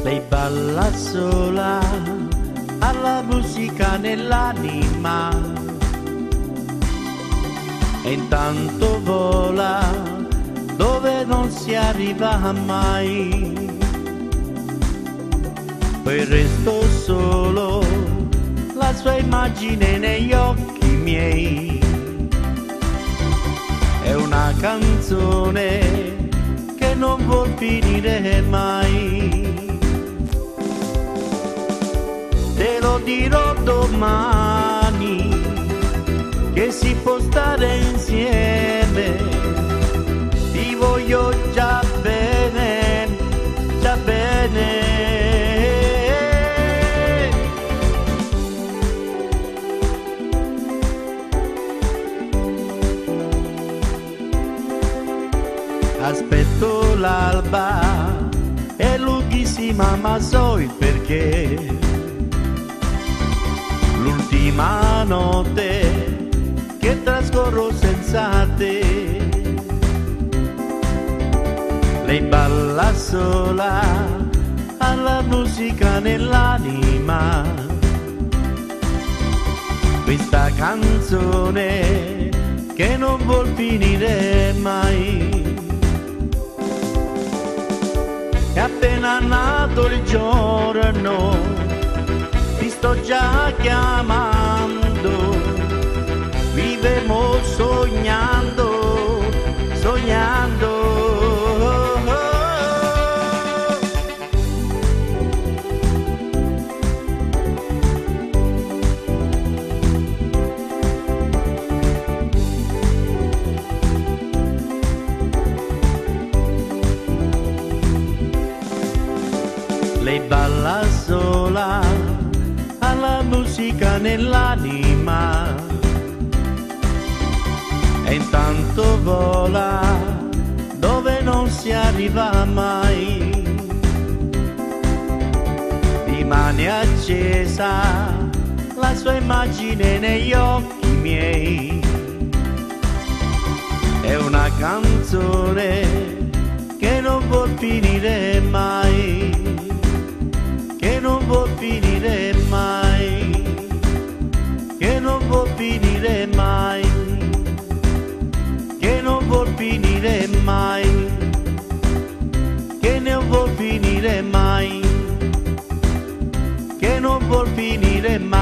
Lei balla sola, ha la musica nell'anima e intanto vola dove non si arriva mai. Poi resto solo, la sua immagine negli occhi miei. È una canzone che non vuol finire mai. Te lo dirò domani che si può stare insieme. Ti voglio già bene, già bene. Aspetto l'alba, è lunghissima ma so il perché. L'ultima notte che trascorro senza te. Lei balla sola, ha la musica nell'anima. Questa canzone che non vuol finire mai. È appena nato il giorno, ti sto già chiamando, vivevo sognando, sognando. Lei balla sola, ha la musica nell'anima e intanto vola dove non si arriva mai. Rimane accesa la sua immagine negli occhi miei. È una canzone che non vuol finire mai. Che non vuol finire mai, che non vuol finire mai, che non vuol finire mai, che non vuol finire mai, che non vuol finire mai.